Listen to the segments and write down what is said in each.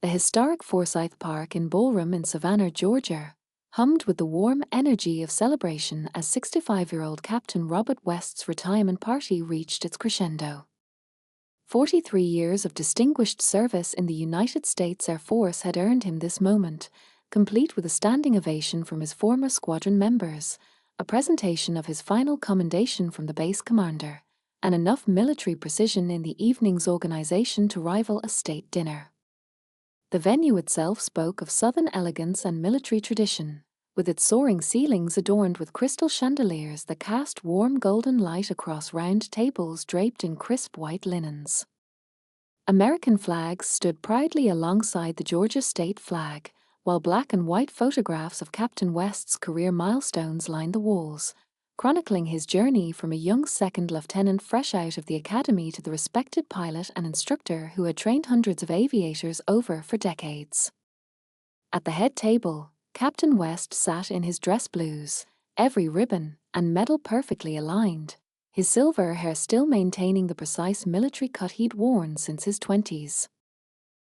The historic Forsyth Park in Ballroom in Savannah, Georgia, hummed with the warm energy of celebration as 65-year-old Captain Robert West's retirement party reached its crescendo. 43 years of distinguished service in the United States Air Force had earned him this moment, complete with a standing ovation from his former squadron members, a presentation of his final commendation from the base commander, and enough military precision in the evening's organization to rival a state dinner. The venue itself spoke of Southern elegance and military tradition, with its soaring ceilings adorned with crystal chandeliers that cast warm golden light across round tables draped in crisp white linens. American flags stood proudly alongside the Georgia state flag, while black and white photographs of Captain West's career milestones lined the walls, chronicling his journey from a young second lieutenant fresh out of the academy to the respected pilot and instructor who had trained hundreds of aviators over for decades. At the head table, Captain West sat in his dress blues, every ribbon and medal perfectly aligned, his silver hair still maintaining the precise military cut he'd worn since his 20s.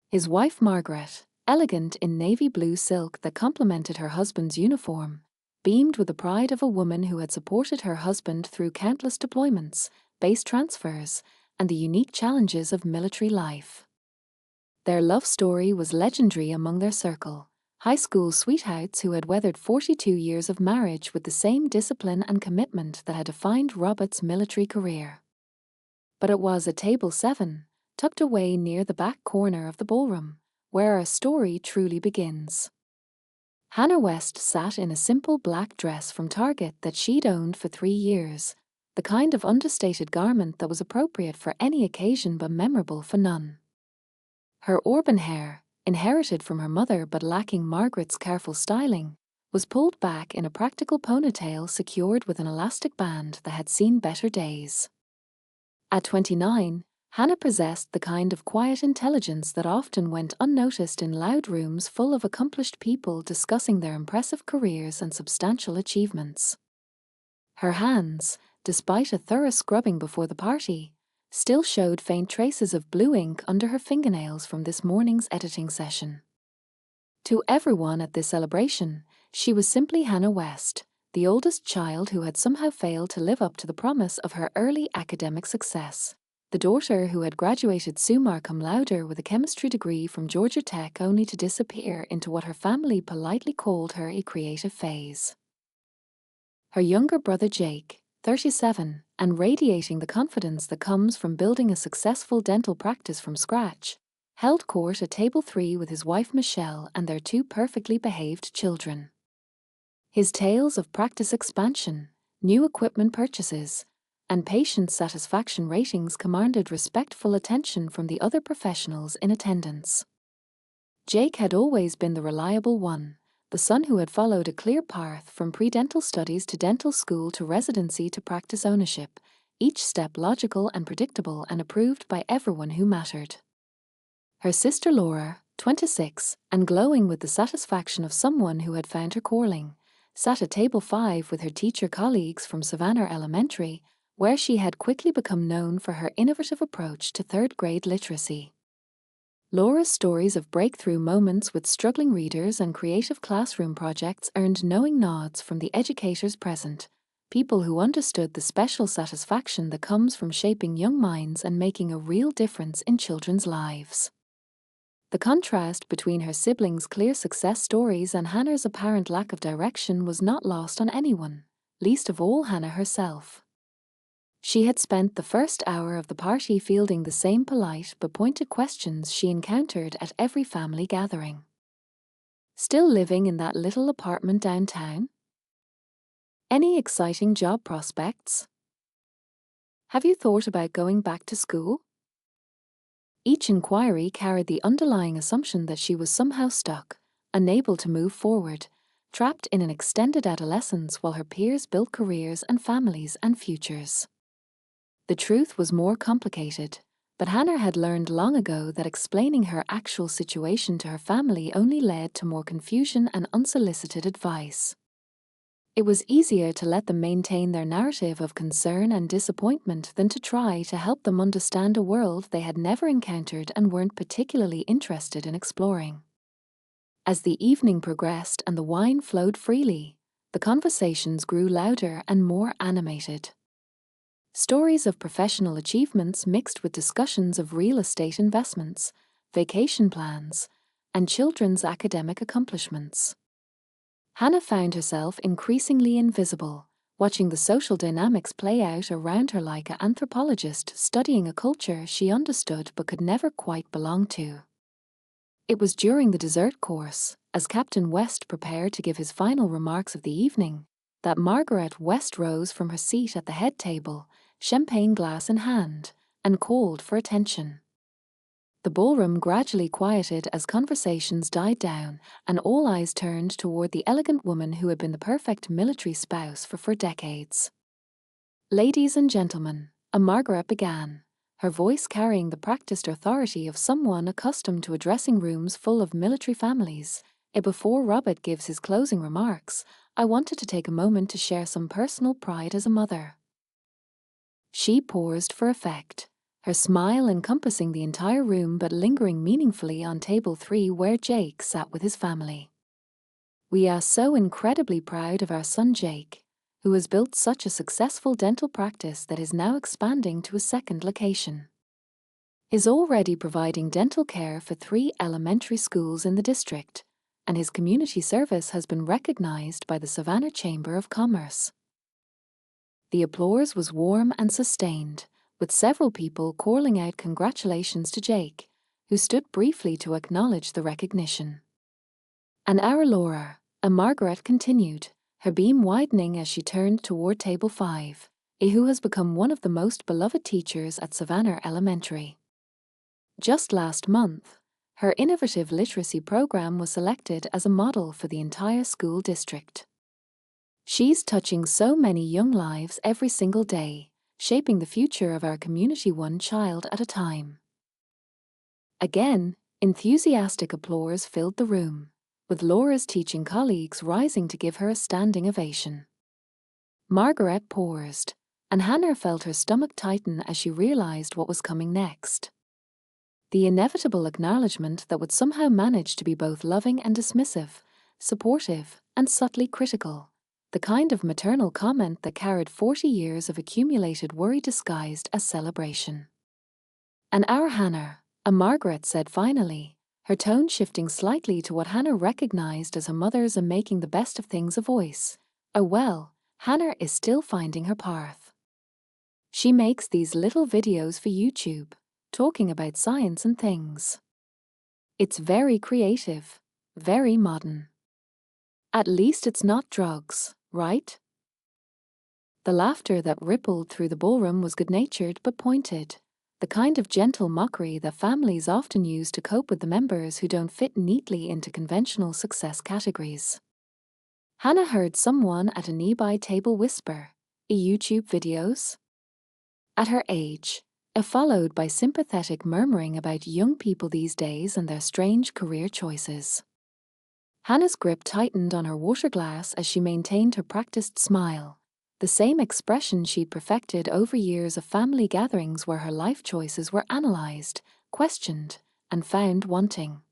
His wife Margaret, elegant in navy blue silk that complemented her husband's uniform, beamed with the pride of a woman who had supported her husband through countless deployments, base transfers, and the unique challenges of military life. Their love story was legendary among their circle, high school sweethearts who had weathered 42 years of marriage with the same discipline and commitment that had defined Robert's military career. But it was at table 7, tucked away near the back corner of the ballroom, where our story truly begins. Hannah West sat in a simple black dress from Target that she'd owned for 3 years, the kind of understated garment that was appropriate for any occasion but memorable for none. Her auburn hair, inherited from her mother but lacking Margaret's careful styling, was pulled back in a practical ponytail secured with an elastic band that had seen better days. At 29, Hannah possessed the kind of quiet intelligence that often went unnoticed in loud rooms full of accomplished people discussing their impressive careers and substantial achievements. Her hands, despite a thorough scrubbing before the party, still showed faint traces of blue ink under her fingernails from this morning's editing session. To everyone at this celebration, she was simply Hannah West, the oldest child who had somehow failed to live up to the promise of her early academic success. The daughter who had graduated summa cum laude with a chemistry degree from Georgia Tech only to disappear into what her family politely called her a creative phase. Her younger brother Jake, 37, and radiating the confidence that comes from building a successful dental practice from scratch, held court at table 3 with his wife Michelle and their 2 perfectly behaved children. His tales of practice expansion, new equipment purchases, and patient satisfaction ratings commanded respectful attention from the other professionals in attendance. Jake had always been the reliable one, the son who had followed a clear path from pre-dental studies to dental school to residency to practice ownership, each step logical and predictable and approved by everyone who mattered. Her sister Laura, 26, and glowing with the satisfaction of someone who had found her calling, sat at table 5 with her teacher colleagues from Savannah Elementary, where she had quickly become known for her innovative approach to third-grade literacy. Laura's stories of breakthrough moments with struggling readers and creative classroom projects earned knowing nods from the educators present, people who understood the special satisfaction that comes from shaping young minds and making a real difference in children's lives. The contrast between her siblings' clear success stories and Hannah's apparent lack of direction was not lost on anyone, least of all Hannah herself. She had spent the first hour of the party fielding the same polite but pointed questions she encountered at every family gathering. Still living in that little apartment downtown? Any exciting job prospects? Have you thought about going back to school? Each inquiry carried the underlying assumption that she was somehow stuck, unable to move forward, trapped in an extended adolescence while her peers built careers and families and futures. The truth was more complicated, but Hannah had learned long ago that explaining her actual situation to her family only led to more confusion and unsolicited advice. It was easier to let them maintain their narrative of concern and disappointment than to try to help them understand a world they had never encountered and weren't particularly interested in exploring. As the evening progressed and the wine flowed freely, the conversations grew louder and more animated. Stories of professional achievements mixed with discussions of real estate investments, vacation plans, and children's academic accomplishments. Hannah found herself increasingly invisible, watching the social dynamics play out around her like an anthropologist studying a culture she understood but could never quite belong to. It was during the dessert course, as Captain West prepared to give his final remarks of the evening, that Margaret West rose from her seat at the head table, champagne glass in hand, and called for attention. The ballroom gradually quieted as conversations died down, and all eyes turned toward the elegant woman who had been the perfect military spouse for decades. "Ladies and gentlemen," Margaret began, her voice carrying the practiced authority of someone accustomed to addressing rooms full of military families. Before Robert gives his closing remarks, I wanted to take a moment to share some personal pride as a mother. She paused for effect, her smile encompassing the entire room but lingering meaningfully on table 3 where Jake sat with his family. "We are so incredibly proud of our son Jake, who has built such a successful dental practice that is now expanding to a second location. He's already providing dental care for 3 elementary schools in the district, and his community service has been recognized by the Savannah Chamber of Commerce." The applause was warm and sustained, with several people calling out congratulations to Jake, who stood briefly to acknowledge the recognition. "And our Laura," Margaret continued, her beam widening as she turned toward table 5, who has become one of the most beloved teachers at Savannah Elementary. Just last month, her innovative literacy program was selected as a model for the entire school district. "She's touching so many young lives every single day, shaping the future of our community one child at a time." Again, enthusiastic applause filled the room, with Laura's teaching colleagues rising to give her a standing ovation. Margaret paused, and Hannah felt her stomach tighten as she realized what was coming next. The inevitable acknowledgement that would somehow manage to be both loving and dismissive, supportive and subtly critical. The kind of maternal comment that carried 40 years of accumulated worry disguised as celebration. "And our Hannah," Margaret said finally, her tone shifting slightly to what Hannah recognized as her mother's making the best of things a voice. "Oh well, Hannah is still finding her path. She makes these little videos for YouTube, talking about science and things. It's very creative, very modern. At least it's not drugs, right?" The laughter that rippled through the ballroom was good-natured but pointed, the kind of gentle mockery that families often use to cope with the members who don't fit neatly into conventional success categories. Hannah heard someone at a nearby table whisper, "YouTube videos?" At her age, followed by sympathetic murmuring about young people these days and their strange career choices. Hannah's grip tightened on her water glass as she maintained her practiced smile, the same expression she'd perfected over years of family gatherings where her life choices were analyzed, questioned, and found wanting.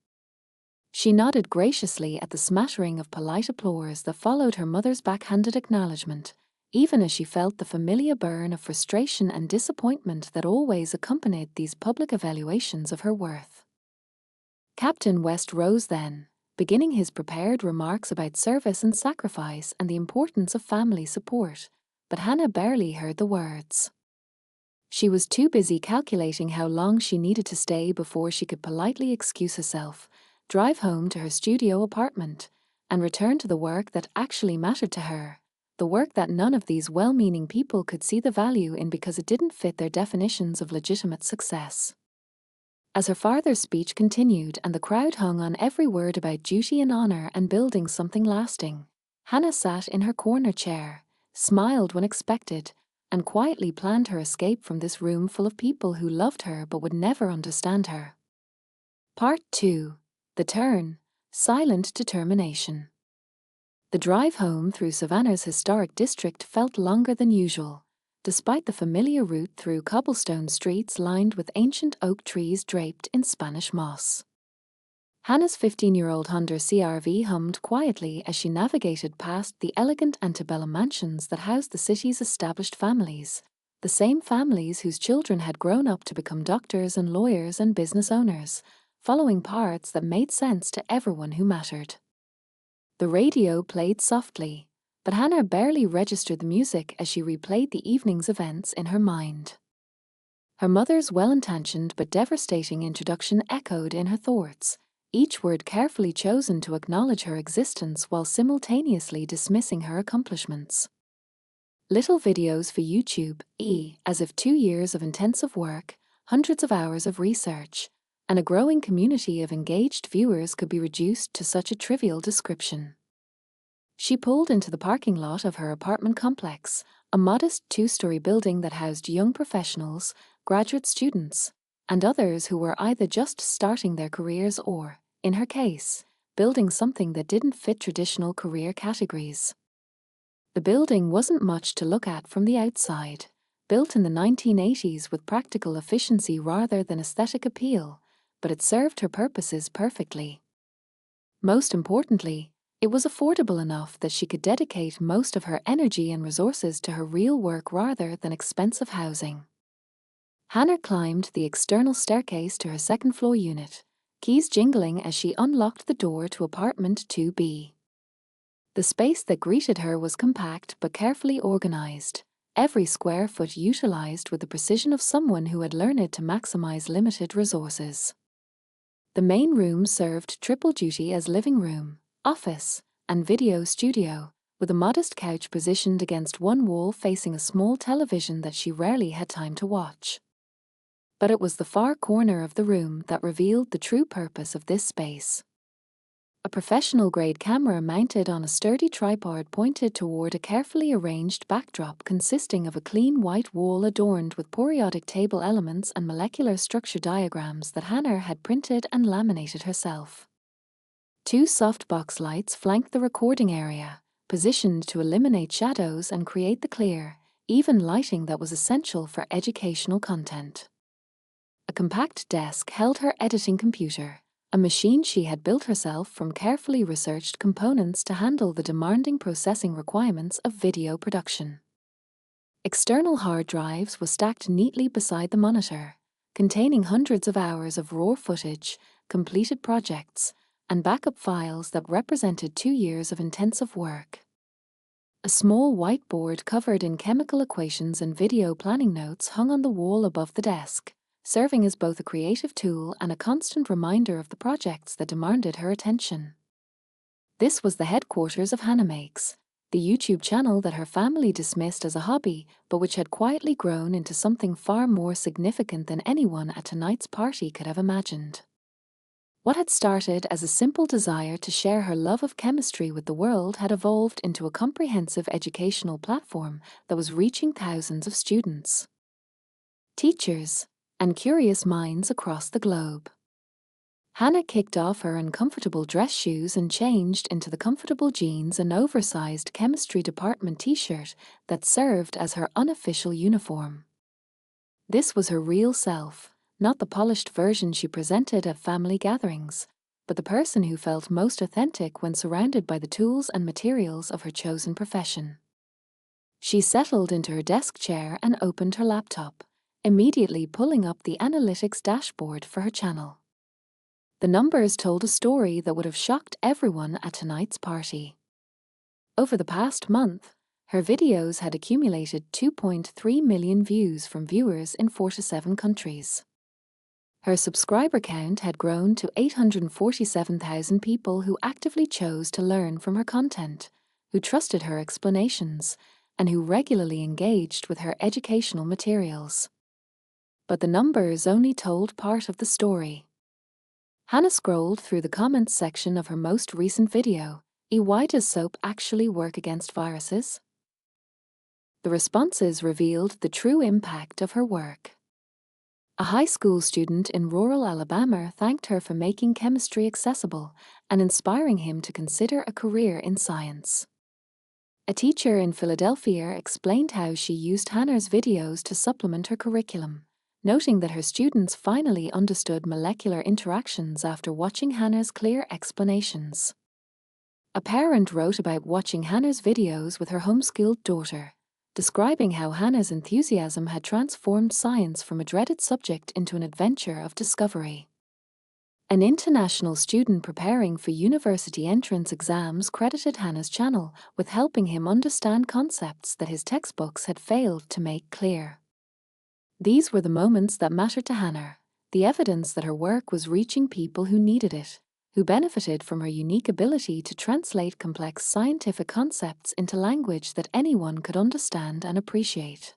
She nodded graciously at the smattering of polite applause that followed her mother's backhanded acknowledgement, even as she felt the familiar burn of frustration and disappointment that always accompanied these public evaluations of her worth. Captain West rose then, beginning his prepared remarks about service and sacrifice and the importance of family support, but Hannah barely heard the words. She was too busy calculating how long she needed to stay before she could politely excuse herself, drive home to her studio apartment, and return to the work that actually mattered to her, the work that none of these well-meaning people could see the value in because it didn't fit their definitions of legitimate success. As her father's speech continued and the crowd hung on every word about duty and honor and building something lasting, Hannah sat in her corner chair, smiled when expected, and quietly planned her escape from this room full of people who loved her but would never understand her. Part 2. The Turn. Silent Determination. The drive home through Savannah's historic district felt longer than usual, despite the familiar route through cobblestone streets lined with ancient oak trees draped in Spanish moss. Hannah's 15-year-old Honda CR-V hummed quietly as she navigated past the elegant antebellum mansions that housed the city's established families, the same families whose children had grown up to become doctors and lawyers and business owners, following paths that made sense to everyone who mattered. The radio played softly, but Hannah barely registered the music as she replayed the evening's events in her mind. Her mother's well-intentioned but devastating introduction echoed in her thoughts, each word carefully chosen to acknowledge her existence while simultaneously dismissing her accomplishments. Little videos for YouTube, as if 2 years of intensive work, hundreds of hours of research, and a growing community of engaged viewers could be reduced to such a trivial description. She pulled into the parking lot of her apartment complex, a modest 2-story building that housed young professionals, graduate students, and others who were either just starting their careers or, in her case, building something that didn't fit traditional career categories. The building wasn't much to look at from the outside, built in the 1980s with practical efficiency rather than aesthetic appeal, but it served her purposes perfectly. Most importantly, it was affordable enough that she could dedicate most of her energy and resources to her real work rather than expensive housing. Hannah climbed the external staircase to her second-floor unit, keys jingling as she unlocked the door to apartment 2B. The space that greeted her was compact but carefully organized, every square foot utilized with the precision of someone who had learned to maximize limited resources. The main room served triple duty as living room, office, and video studio, with a modest couch positioned against one wall facing a small television that she rarely had time to watch. But it was the far corner of the room that revealed the true purpose of this space. A professional-grade camera mounted on a sturdy tripod pointed toward a carefully arranged backdrop consisting of a clean white wall adorned with periodic table elements and molecular structure diagrams that Hannah had printed and laminated herself. 2 softbox lights flanked the recording area, positioned to eliminate shadows and create the clear, even lighting that was essential for educational content. A compact desk held her editing computer, a machine she had built herself from carefully researched components to handle the demanding processing requirements of video production. External hard drives were stacked neatly beside the monitor, containing hundreds of hours of raw footage, completed projects, and backup files that represented 2 years of intensive work. A small whiteboard covered in chemical equations and video planning notes hung on the wall above the desk, serving as both a creative tool and a constant reminder of the projects that demanded her attention. This was the headquarters of Hannah Makes, the YouTube channel that her family dismissed as a hobby, but which had quietly grown into something far more significant than anyone at tonight's party could have imagined. What had started as a simple desire to share her love of chemistry with the world had evolved into a comprehensive educational platform that was reaching thousands of students, teachers, and curious minds across the globe. Hannah kicked off her uncomfortable dress shoes and changed into the comfortable jeans and oversized chemistry department t-shirt that served as her unofficial uniform. This was her real self, not the polished version she presented at family gatherings, but the person who felt most authentic when surrounded by the tools and materials of her chosen profession. She settled into her desk chair and opened her laptop, immediately pulling up the analytics dashboard for her channel. The numbers told a story that would have shocked everyone at tonight's party. Over the past month, her videos had accumulated 2.3 million views from viewers in 47 countries. Her subscriber count had grown to 847,000 people who actively chose to learn from her content, who trusted her explanations, and who regularly engaged with her educational materials. But the numbers only told part of the story. Hannah scrolled through the comments section of her most recent video, "Why does soap actually work against viruses?" The responses revealed the true impact of her work. A high school student in rural Alabama thanked her for making chemistry accessible and inspiring him to consider a career in science. A teacher in Philadelphia explained how she used Hannah's videos to supplement her curriculum, noting that her students finally understood molecular interactions after watching Hannah's clear explanations. A parent wrote about watching Hannah's videos with her homeschooled daughter, describing how Hannah's enthusiasm had transformed science from a dreaded subject into an adventure of discovery. An international student preparing for university entrance exams credited Hannah's channel with helping him understand concepts that his textbooks had failed to make clear. These were the moments that mattered to Hannah, the evidence that her work was reaching people who needed it, who benefited from her unique ability to translate complex scientific concepts into language that anyone could understand and appreciate.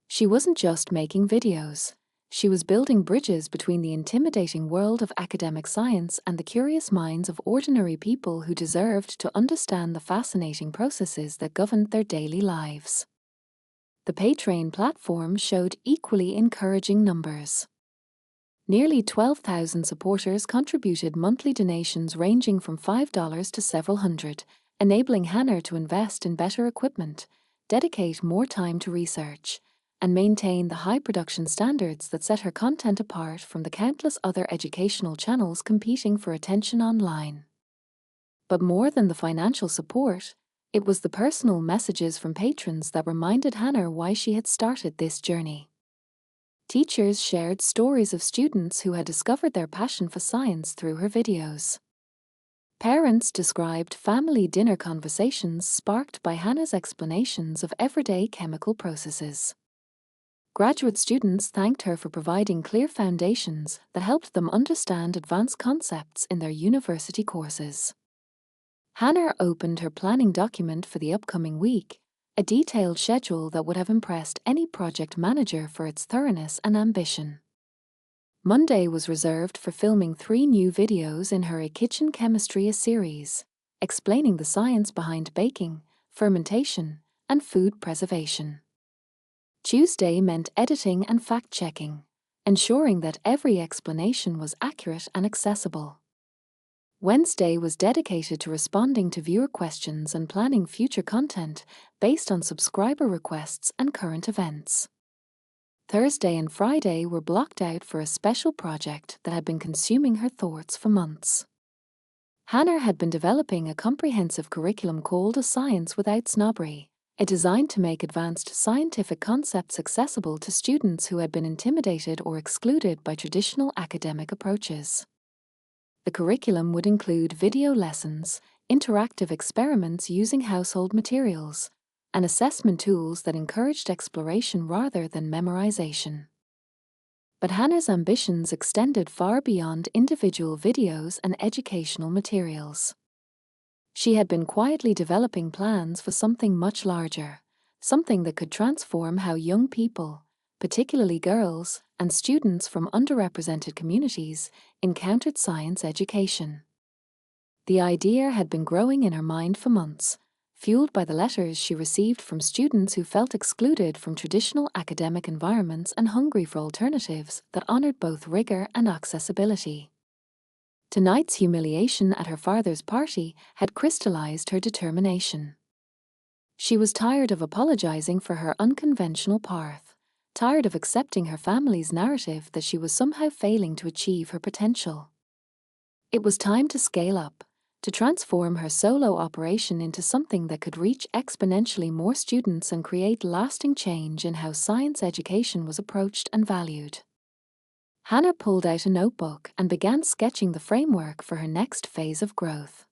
She wasn't just making videos. She was building bridges between the intimidating world of academic science and the curious minds of ordinary people who deserved to understand the fascinating processes that governed their daily lives. The Patreon platform showed equally encouraging numbers. Nearly 12,000 supporters contributed monthly donations ranging from $5 to several hundred, enabling Hannah to invest in better equipment, dedicate more time to research, and maintain the high production standards that set her content apart from the countless other educational channels competing for attention online. But more than the financial support, it was the personal messages from patrons that reminded Hannah why she had started this journey. Teachers shared stories of students who had discovered their passion for science through her videos. Parents described family dinner conversations sparked by Hannah's explanations of everyday chemical processes. Graduate students thanked her for providing clear foundations that helped them understand advanced concepts in their university courses. Hannah opened her planning document for the upcoming week, a detailed schedule that would have impressed any project manager for its thoroughness and ambition. Monday was reserved for filming 3 new videos in her A Kitchen Chemistry series, explaining the science behind baking, fermentation, and food preservation. Tuesday meant editing and fact-checking, ensuring that every explanation was accurate and accessible. Wednesday was dedicated to responding to viewer questions and planning future content based on subscriber requests and current events. Thursday and Friday were blocked out for a special project that had been consuming her thoughts for months. Hannah had been developing a comprehensive curriculum called A Science Without Snobbery, designed to make advanced scientific concepts accessible to students who had been intimidated or excluded by traditional academic approaches. The curriculum would include video lessons, interactive experiments using household materials, and assessment tools that encouraged exploration rather than memorization. But Hannah's ambitions extended far beyond individual videos and educational materials. She had been quietly developing plans for something much larger, something that could transform how young people, particularly girls and students from underrepresented communities, encountered science education. The idea had been growing in her mind for months, fueled by the letters she received from students who felt excluded from traditional academic environments and hungry for alternatives that honored both rigor and accessibility. Tonight's humiliation at her father's party had crystallized her determination. She was tired of apologizing for her unconventional path, tired of accepting her family's narrative that she was somehow failing to achieve her potential. It was time to scale up, to transform her solo operation into something that could reach exponentially more students and create lasting change in how science education was approached and valued. Hannah pulled out a notebook and began sketching the framework for her next phase of growth.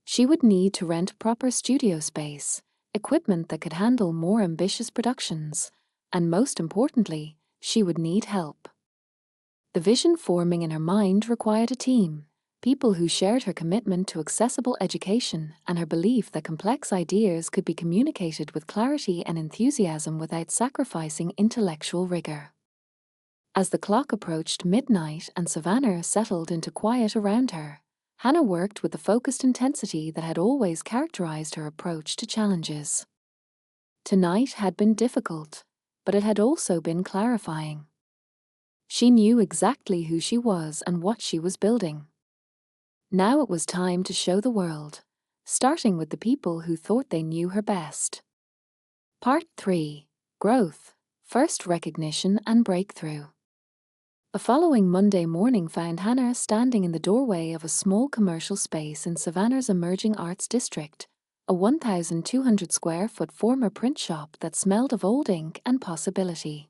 She would need to rent proper studio space, equipment that could handle more ambitious productions, and most importantly, she would need help. The vision forming in her mind required a team, people who shared her commitment to accessible education and her belief that complex ideas could be communicated with clarity and enthusiasm without sacrificing intellectual rigor. As the clock approached midnight and Savannah settled into quiet around her, Hannah worked with the focused intensity that had always characterized her approach to challenges. Tonight had been difficult, but it had also been clarifying. She knew exactly who she was and what she was building. Now it was time to show the world, starting with the people who thought they knew her best. Part 3. Growth, First Recognition and Breakthrough. The following Monday morning found Hannah standing in the doorway of a small commercial space in Savannah's emerging arts district, a 1,200 square foot former print shop that smelled of old ink and possibility.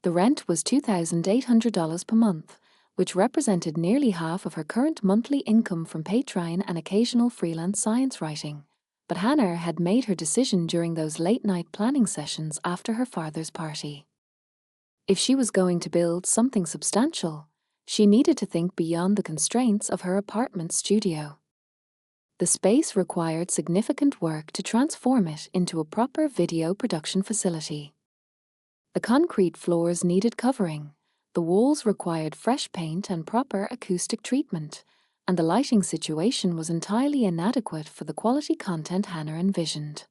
The rent was $2,800 per month, which represented nearly half of her current monthly income from Patreon and occasional freelance science writing. But Hannah had made her decision during those late-night planning sessions after her father's party. If she was going to build something substantial, she needed to think beyond the constraints of her apartment studio. The space required significant work to transform it into a proper video production facility. The concrete floors needed covering, the walls required fresh paint and proper acoustic treatment, and the lighting situation was entirely inadequate for the quality content Hannah envisioned.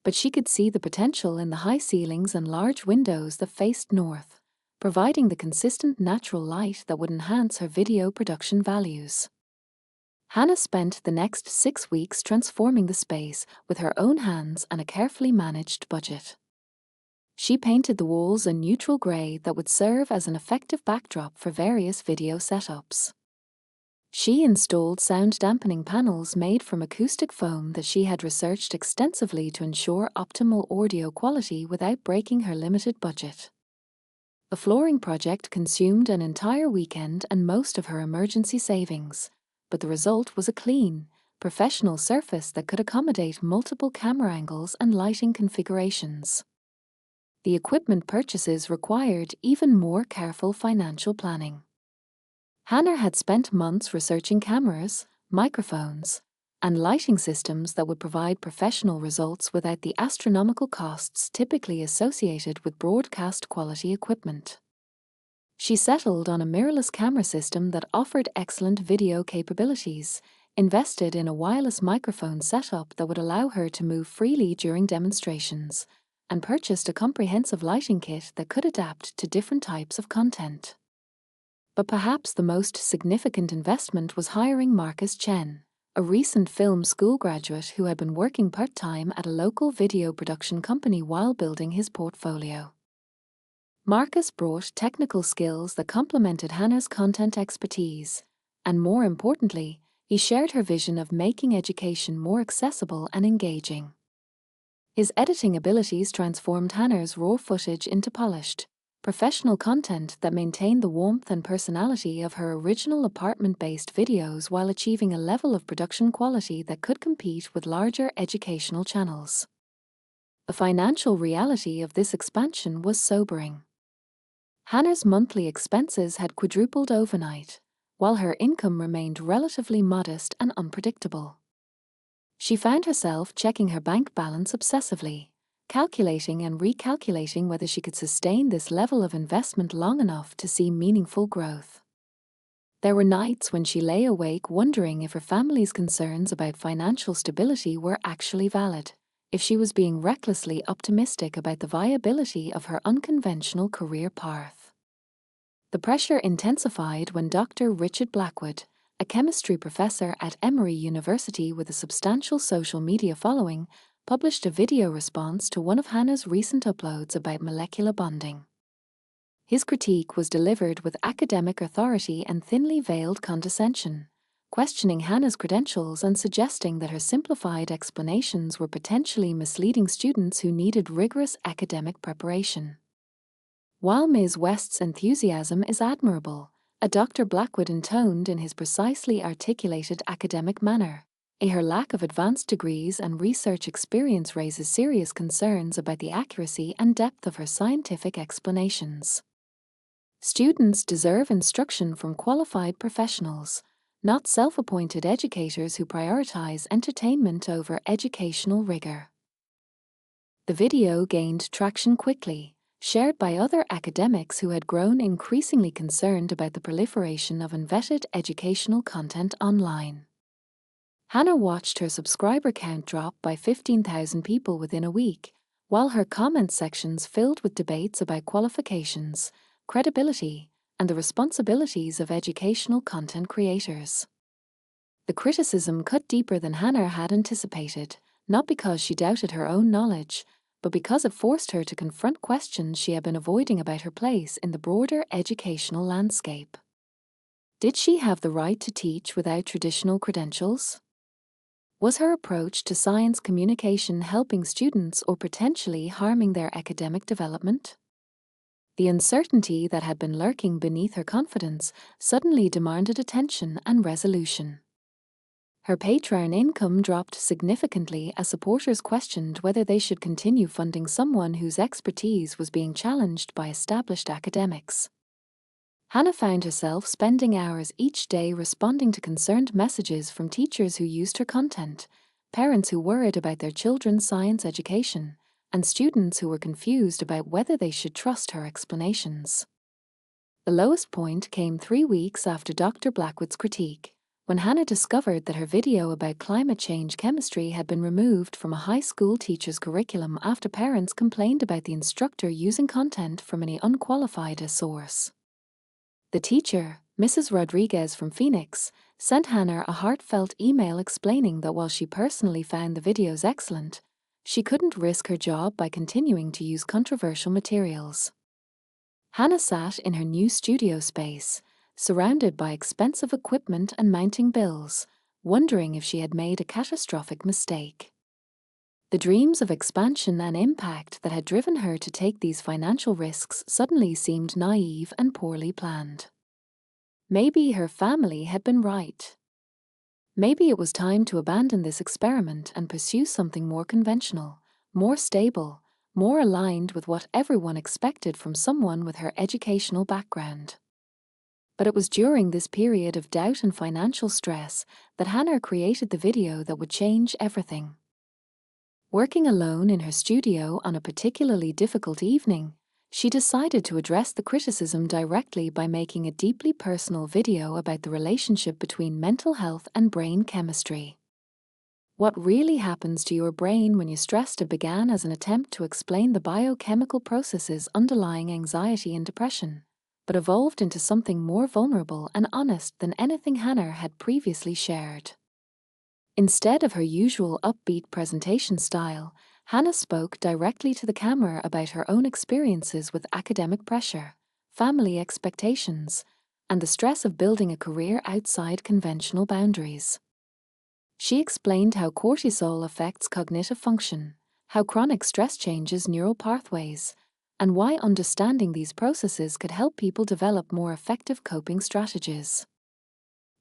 But she could see the potential in the high ceilings and large windows that faced north, providing the consistent natural light that would enhance her video production values. Hannah spent the next 6 weeks transforming the space with her own hands and a carefully managed budget. She painted the walls a neutral grey that would serve as an effective backdrop for various video setups. She installed sound dampening panels made from acoustic foam that she had researched extensively to ensure optimal audio quality without breaking her limited budget. The flooring project consumed an entire weekend and most of her emergency savings, but the result was a clean, professional surface that could accommodate multiple camera angles and lighting configurations. The equipment purchases required even more careful financial planning. Hannah had spent months researching cameras, microphones, and lighting systems that would provide professional results without the astronomical costs typically associated with broadcast quality equipment. She settled on a mirrorless camera system that offered excellent video capabilities, invested in a wireless microphone setup that would allow her to move freely during demonstrations, and purchased a comprehensive lighting kit that could adapt to different types of content. But perhaps the most significant investment was hiring Marcus Chen, a recent film school graduate who had been working part-time at a local video production company while building his portfolio. Marcus brought technical skills that complemented Hannah's content expertise, and more importantly, he shared her vision of making education more accessible and engaging. His editing abilities transformed Hannah's raw footage into polished, professional content that maintained the warmth and personality of her original apartment-based videos while achieving a level of production quality that could compete with larger educational channels. The financial reality of this expansion was sobering. Hannah's monthly expenses had quadrupled overnight, while her income remained relatively modest and unpredictable. She found herself checking her bank balance obsessively, calculating and recalculating whether she could sustain this level of investment long enough to see meaningful growth. There were nights when she lay awake wondering if her family's concerns about financial stability were actually valid, if she was being recklessly optimistic about the viability of her unconventional career path. The pressure intensified when Dr. Richard Blackwood, a chemistry professor at Emory University with a substantial social media following, published a video response to one of Hannah's recent uploads about molecular bonding. His critique was delivered with academic authority and thinly veiled condescension, questioning Hannah's credentials and suggesting that her simplified explanations were potentially misleading students who needed rigorous academic preparation. While Ms. West's enthusiasm is admirable, a Dr. Blackwood intoned in his precisely articulated academic manner, her lack of advanced degrees and research experience raises serious concerns about the accuracy and depth of her scientific explanations. Students deserve instruction from qualified professionals, not self-appointed educators who prioritize entertainment over educational rigor. The video gained traction quickly, shared by other academics who had grown increasingly concerned about the proliferation of unvetted educational content online. Hannah watched her subscriber count drop by 15,000 people within a week, while her comment sections filled with debates about qualifications, credibility, and the responsibilities of educational content creators. The criticism cut deeper than Hannah had anticipated, not because she doubted her own knowledge, but because it forced her to confront questions she had been avoiding about her place in the broader educational landscape. Did she have the right to teach without traditional credentials? Was her approach to science communication helping students or potentially harming their academic development? The uncertainty that had been lurking beneath her confidence suddenly demanded attention and resolution. Her Patreon income dropped significantly as supporters questioned whether they should continue funding someone whose expertise was being challenged by established academics. Hannah found herself spending hours each day responding to concerned messages from teachers who used her content, parents who worried about their children's science education, and students who were confused about whether they should trust her explanations. The lowest point came 3 weeks after Dr. Blackwood's critique, when Hannah discovered that her video about climate change chemistry had been removed from a high school teacher's curriculum after parents complained about the instructor using content from an unqualified source. The teacher, Mrs. Rodriguez from Phoenix, sent Hannah a heartfelt email explaining that while she personally found the videos excellent, she couldn't risk her job by continuing to use controversial materials. Hannah sat in her new studio space, surrounded by expensive equipment and mounting bills, wondering if she had made a catastrophic mistake. The dreams of expansion and impact that had driven her to take these financial risks suddenly seemed naive and poorly planned. Maybe her family had been right. Maybe it was time to abandon this experiment and pursue something more conventional, more stable, more aligned with what everyone expected from someone with her educational background. But it was during this period of doubt and financial stress that Hannah created the video that would change everything. Working alone in her studio on a particularly difficult evening, she decided to address the criticism directly by making a deeply personal video about the relationship between mental health and brain chemistry. What really happens to your brain when you're stressed began as an attempt to explain the biochemical processes underlying anxiety and depression, but evolved into something more vulnerable and honest than anything Hannah had previously shared. Instead of her usual upbeat presentation style, Hannah spoke directly to the camera about her own experiences with academic pressure, family expectations, and the stress of building a career outside conventional boundaries. She explained how cortisol affects cognitive function, how chronic stress changes neural pathways, and why understanding these processes could help people develop more effective coping strategies.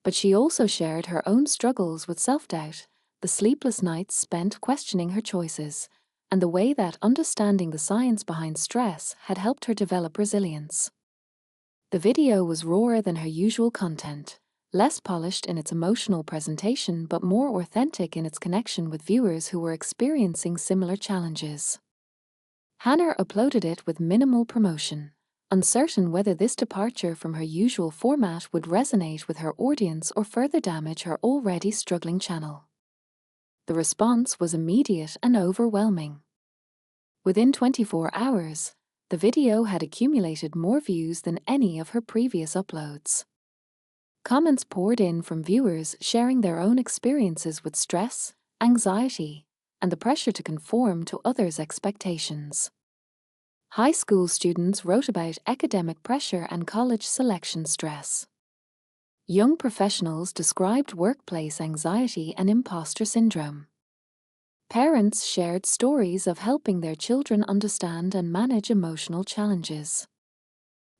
But she also shared her own struggles with self-doubt, the sleepless nights spent questioning her choices, and the way that understanding the science behind stress had helped her develop resilience. The video was rawer than her usual content, less polished in its emotional presentation but more authentic in its connection with viewers who were experiencing similar challenges. Hannah uploaded it with minimal promotion, uncertain whether this departure from her usual format would resonate with her audience or further damage her already struggling channel. The response was immediate and overwhelming. Within 24 hours, the video had accumulated more views than any of her previous uploads. Comments poured in from viewers sharing their own experiences with stress, anxiety, and the pressure to conform to others' expectations. High school students wrote about academic pressure and college selection stress. Young professionals described workplace anxiety and imposter syndrome. Parents shared stories of helping their children understand and manage emotional challenges.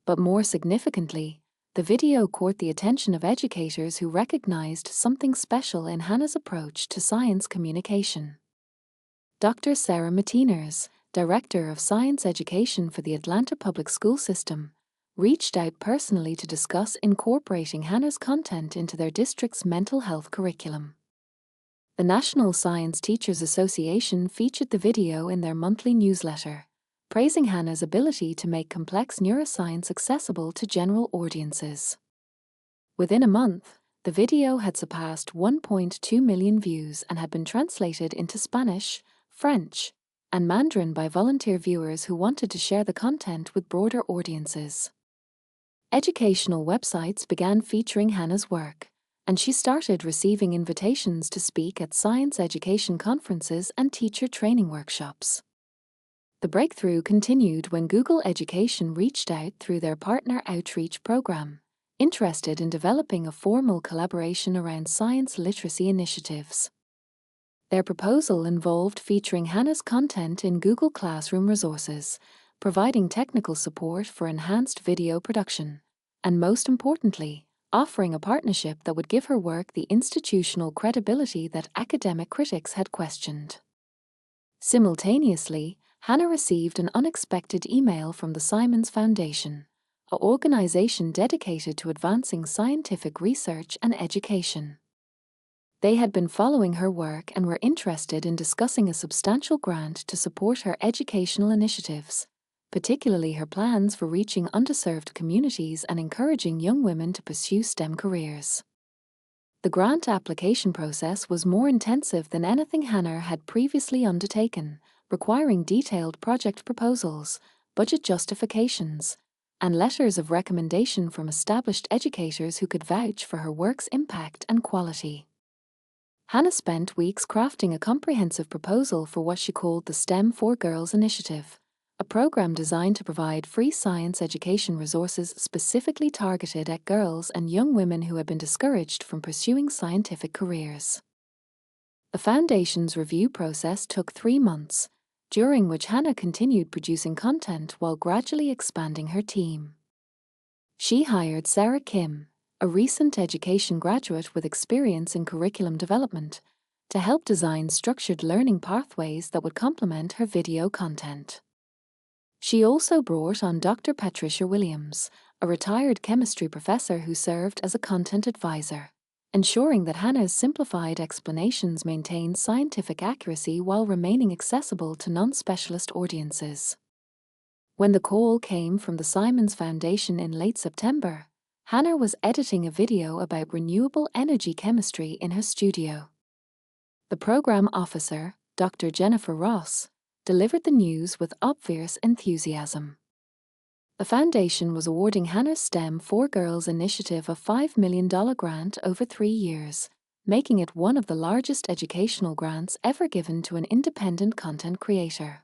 But more significantly, the video caught the attention of educators who recognized something special in Hannah's approach to science communication. Dr. Sarah Matiners, Director of Science Education for the Atlanta Public School System, reached out personally to discuss incorporating Hannah's content into their district's mental health curriculum. The National Science Teachers Association featured the video in their monthly newsletter, praising Hannah's ability to make complex neuroscience accessible to general audiences. Within a month, the video had surpassed 1.2 million views and had been translated into Spanish, French, and Mandarin by volunteer viewers who wanted to share the content with broader audiences. Educational websites began featuring Hannah's work, and she started receiving invitations to speak at science education conferences and teacher training workshops. The breakthrough continued when Google Education reached out through their partner outreach program, interested in developing a formal collaboration around science literacy initiatives. Their proposal involved featuring Hannah's content in Google Classroom resources, providing technical support for enhanced video production, and most importantly, offering a partnership that would give her work the institutional credibility that academic critics had questioned. Simultaneously, Hannah received an unexpected email from the Simons Foundation, an organization dedicated to advancing scientific research and education. They had been following her work and were interested in discussing a substantial grant to support her educational initiatives, particularly her plans for reaching underserved communities and encouraging young women to pursue STEM careers. The grant application process was more intensive than anything Hannah had previously undertaken, requiring detailed project proposals, budget justifications, and letters of recommendation from established educators who could vouch for her work's impact and quality. Hannah spent weeks crafting a comprehensive proposal for what she called the STEM for Girls initiative, a program designed to provide free science education resources specifically targeted at girls and young women who had been discouraged from pursuing scientific careers. The Foundation's review process took 3 months, during which Hannah continued producing content while gradually expanding her team. She hired Sarah Kim, a recent education graduate with experience in curriculum development, to help design structured learning pathways that would complement her video content. She also brought on Dr. Patricia Williams, a retired chemistry professor who served as a content advisor, ensuring that Hannah's simplified explanations maintained scientific accuracy while remaining accessible to non-specialist audiences. When the call came from the Simons Foundation in late September, Hannah was editing a video about renewable energy chemistry in her studio. The program officer, Dr. Jennifer Ross, delivered the news with obvious enthusiasm. The Foundation was awarding Hannah's STEM for Girls initiative a $5 million grant over 3 years, making it one of the largest educational grants ever given to an independent content creator.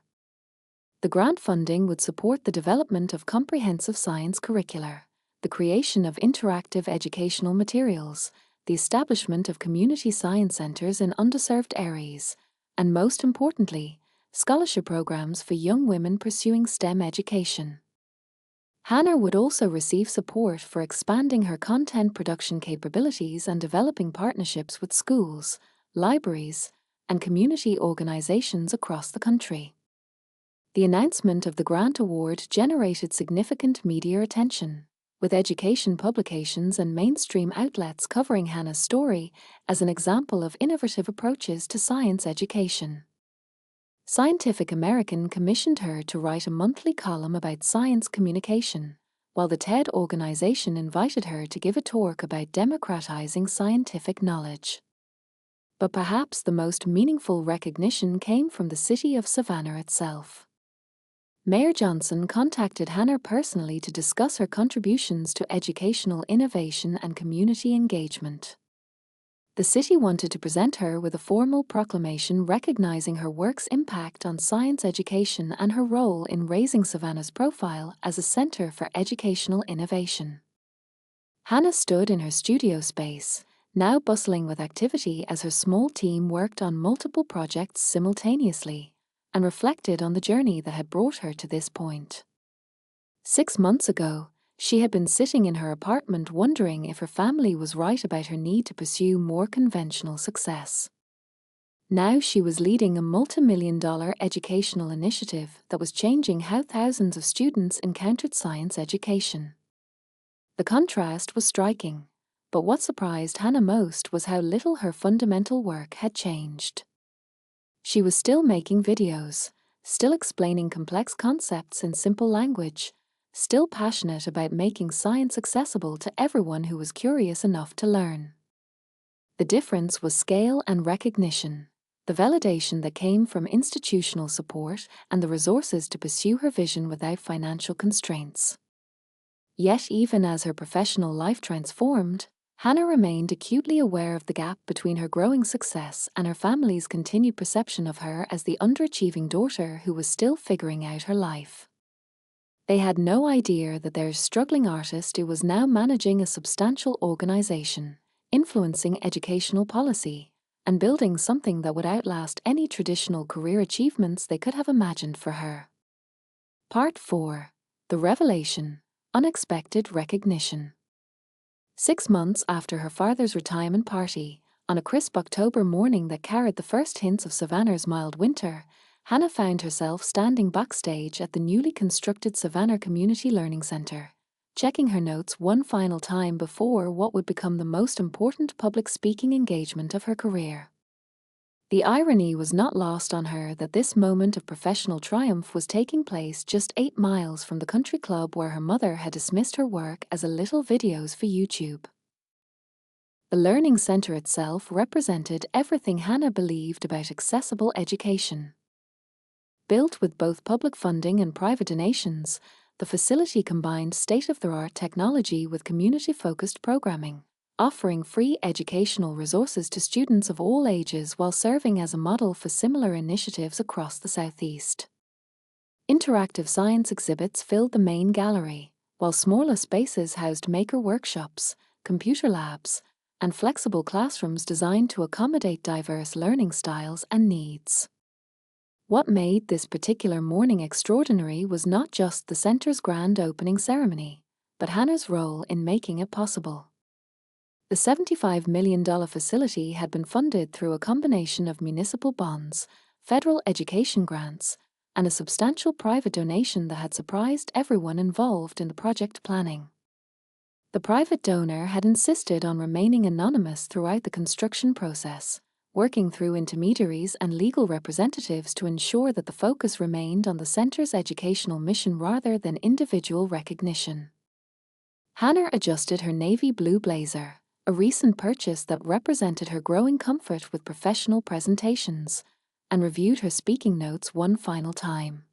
The grant funding would support the development of comprehensive science curricula, the creation of interactive educational materials, the establishment of community science centers in underserved areas, and most importantly, scholarship programs for young women pursuing STEM education. Hannah would also receive support for expanding her content production capabilities and developing partnerships with schools, libraries, and community organizations across the country. The announcement of the grant award generated significant media attention, with education publications and mainstream outlets covering Hannah's story as an example of innovative approaches to science education. Scientific American commissioned her to write a monthly column about science communication, while the TED organization invited her to give a talk about democratizing scientific knowledge. But perhaps the most meaningful recognition came from the city of Savannah itself. Mayor Johnson contacted Hannah personally to discuss her contributions to educational innovation and community engagement. The city wanted to present her with a formal proclamation recognizing her work's impact on science education and her role in raising Savannah's profile as a center for educational innovation. Hannah stood in her studio space, now bustling with activity as her small team worked on multiple projects simultaneously, and reflected on the journey that had brought her to this point. 6 months ago, she had been sitting in her apartment wondering if her family was right about her need to pursue more conventional success. Now she was leading a multi-million-dollar educational initiative that was changing how thousands of students encountered science education. The contrast was striking, but what surprised Hannah most was how little her fundamental work had changed. She was still making videos, still explaining complex concepts in simple language, still passionate about making science accessible to everyone who was curious enough to learn. The difference was scale and recognition, the validation that came from institutional support and the resources to pursue her vision without financial constraints. Yet even as her professional life transformed, Hannah remained acutely aware of the gap between her growing success and her family's continued perception of her as the underachieving daughter who was still figuring out her life. They had no idea that their struggling artist who was now managing a substantial organization, influencing educational policy, and building something that would outlast any traditional career achievements they could have imagined for her. Part 4. The Revelation. Unexpected Recognition. 6 months after her father's retirement party, on a crisp October morning that carried the first hints of Savannah's mild winter, Hannah found herself standing backstage at the newly constructed Savannah Community Learning Center, checking her notes one final time before what would become the most important public speaking engagement of her career. The irony was not lost on her that this moment of professional triumph was taking place just 8 miles from the country club where her mother had dismissed her work as a little videos for YouTube. The learning center itself represented everything Hannah believed about accessible education. Built with both public funding and private donations, the facility combined state-of-the-art technology with community-focused programming, offering free educational resources to students of all ages while serving as a model for similar initiatives across the Southeast. Interactive science exhibits filled the main gallery, while smaller spaces housed maker workshops, computer labs, and flexible classrooms designed to accommodate diverse learning styles and needs. What made this particular morning extraordinary was not just the center's grand opening ceremony, but Hannah's role in making it possible. The $75 million facility had been funded through a combination of municipal bonds, federal education grants, and a substantial private donation that had surprised everyone involved in the project planning. The private donor had insisted on remaining anonymous throughout the construction process, working through intermediaries and legal representatives to ensure that the focus remained on the center's educational mission rather than individual recognition. Hannah adjusted her navy blue blazer, a recent purchase that represented her growing comfort with professional presentations, and reviewed her speaking notes one final time.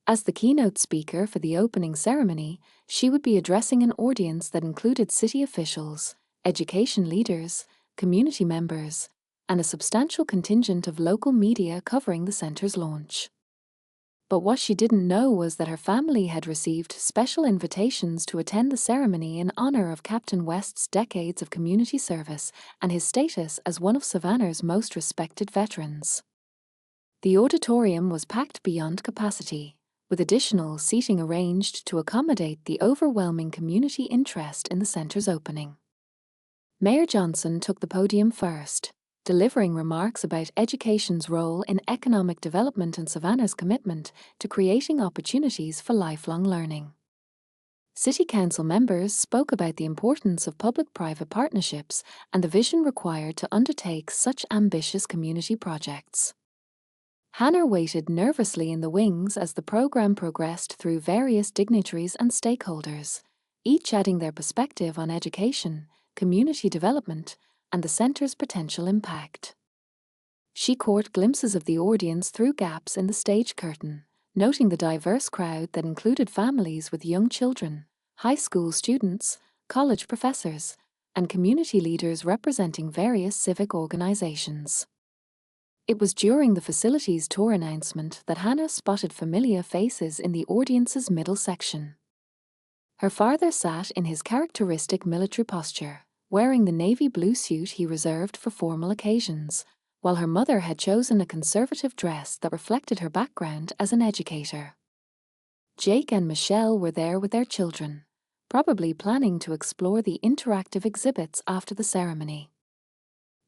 As the keynote speaker for the opening ceremony, she would be addressing an audience that included city officials, education leaders, community members, and a substantial contingent of local media covering the center's launch. But what she didn't know was that her family had received special invitations to attend the ceremony in honor of Captain West's decades of community service and his status as one of Savannah's most respected veterans. The auditorium was packed beyond capacity, with additional seating arranged to accommodate the overwhelming community interest in the center's opening. Mayor Johnson took the podium first, delivering remarks about education's role in economic development and Savannah's commitment to creating opportunities for lifelong learning. City Council members spoke about the importance of public-private partnerships and the vision required to undertake such ambitious community projects. Hannah waited nervously in the wings as the program progressed through various dignitaries and stakeholders, each adding their perspective on education, community development, and the center's potential impact. She caught glimpses of the audience through gaps in the stage curtain, noting the diverse crowd that included families with young children, high school students, college professors, and community leaders representing various civic organizations. It was during the facility's tour announcement that Hannah spotted familiar faces in the audience's middle section. Her father sat in his characteristic military posture, wearing the navy blue suit he reserved for formal occasions, while her mother had chosen a conservative dress that reflected her background as an educator. Jake and Michelle were there with their children, probably planning to explore the interactive exhibits after the ceremony.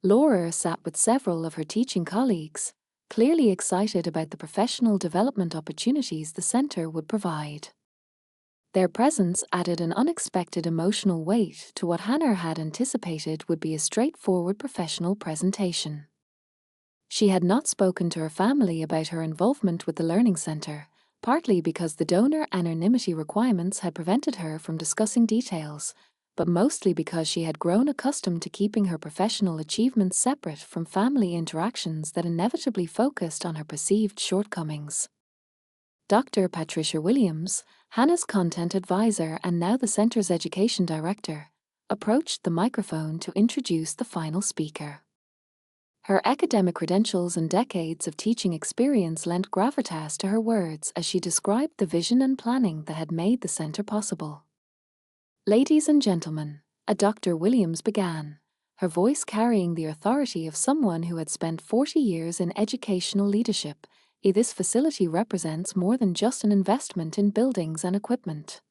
Laura sat with several of her teaching colleagues, clearly excited about the professional development opportunities the center would provide. Their presence added an unexpected emotional weight to what Hannah had anticipated would be a straightforward professional presentation. She had not spoken to her family about her involvement with the Learning Center, partly because the donor anonymity requirements had prevented her from discussing details, but mostly because she had grown accustomed to keeping her professional achievements separate from family interactions that inevitably focused on her perceived shortcomings. Dr. Patricia Williams, Hannah's content advisor and now the center's education director approached the microphone to introduce the final speaker. Her academic credentials and decades of teaching experience lent gravitas to her words as she described the vision and planning that had made the center possible. "Ladies and gentlemen," Dr. Williams began, her voice carrying the authority of someone who had spent 40 years in educational leadership. This facility represents more than just an investment in buildings and equipment.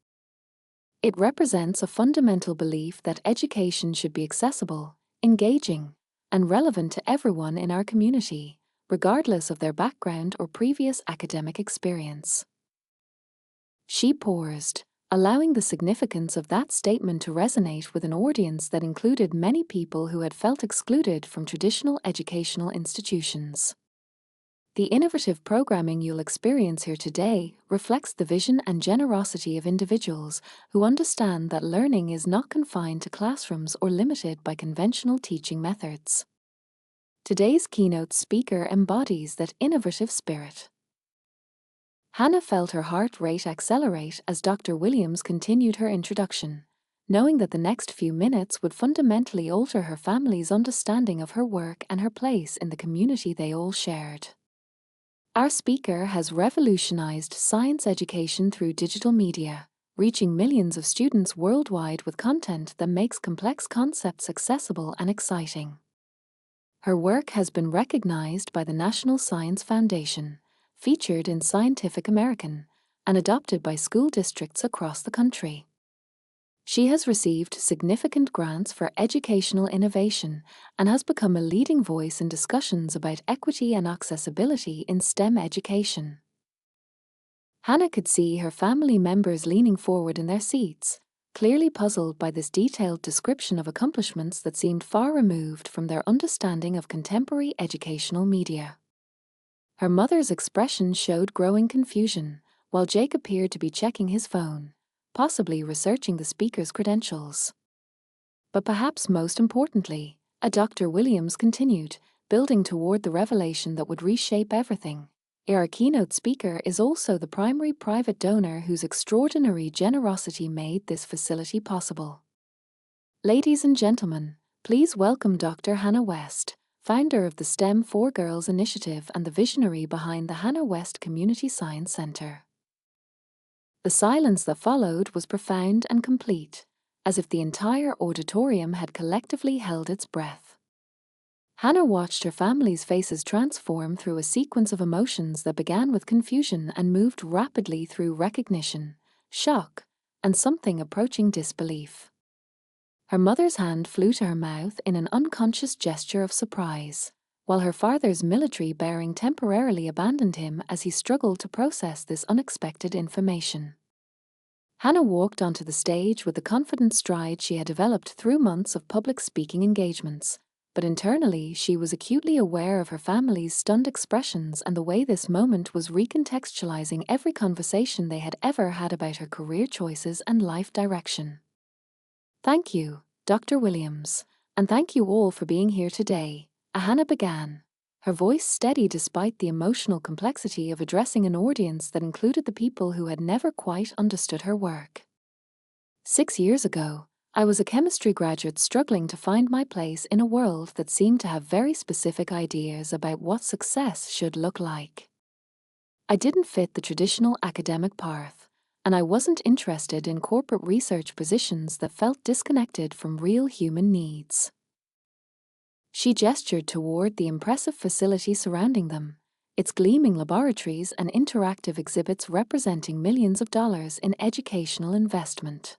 It represents a fundamental belief that education should be accessible, engaging, and relevant to everyone in our community, regardless of their background or previous academic experience. She paused, allowing the significance of that statement to resonate with an audience that included many people who had felt excluded from traditional educational institutions. "The innovative programming you'll experience here today reflects the vision and generosity of individuals who understand that learning is not confined to classrooms or limited by conventional teaching methods." Today's keynote speaker embodies that innovative spirit. Hannah felt her heart rate accelerate as Dr. Williams continued her introduction, knowing that the next few minutes would fundamentally alter her family's understanding of her work and her place in the community they all shared. "Our speaker has revolutionized science education through digital media, reaching millions of students worldwide with content that makes complex concepts accessible and exciting. Her work has been recognized by the National Science Foundation, featured in Scientific American, and adopted by school districts across the country. She has received significant grants for educational innovation and has become a leading voice in discussions about equity and accessibility in STEM education." Hannah could see her family members leaning forward in their seats, clearly puzzled by this detailed description of accomplishments that seemed far removed from their understanding of contemporary educational media. Her mother's expression showed growing confusion, while Jake appeared to be checking his phone, possibly researching the speaker's credentials. But perhaps most importantly, Dr. Williams continued, building toward the revelation that would reshape everything. Our keynote speaker is also the primary private donor whose extraordinary generosity made this facility possible. Ladies and gentlemen, please welcome Dr. Hannah West, founder of the STEM for Girls initiative and the visionary behind the Hannah West Community Science Center. The silence that followed was profound and complete, as if the entire auditorium had collectively held its breath. Hannah watched her family's faces transform through a sequence of emotions that began with confusion and moved rapidly through recognition, shock, and something approaching disbelief. Her mother's hand flew to her mouth in an unconscious gesture of surprise, while her father's military bearing temporarily abandoned him as he struggled to process this unexpected information. Hannah walked onto the stage with the confident stride she had developed through months of public speaking engagements, but internally she was acutely aware of her family's stunned expressions and the way this moment was recontextualizing every conversation they had ever had about her career choices and life direction. "Thank you, Dr. Williams, and thank you all for being here today," Hannah began, her voice steady despite the emotional complexity of addressing an audience that included the people who had never quite understood her work. 6 years ago, I was a chemistry graduate struggling to find my place in a world that seemed to have very specific ideas about what success should look like. I didn't fit the traditional academic path, and I wasn't interested in corporate research positions that felt disconnected from real human needs. She gestured toward the impressive facility surrounding them, its gleaming laboratories and interactive exhibits representing millions of dollars in educational investment.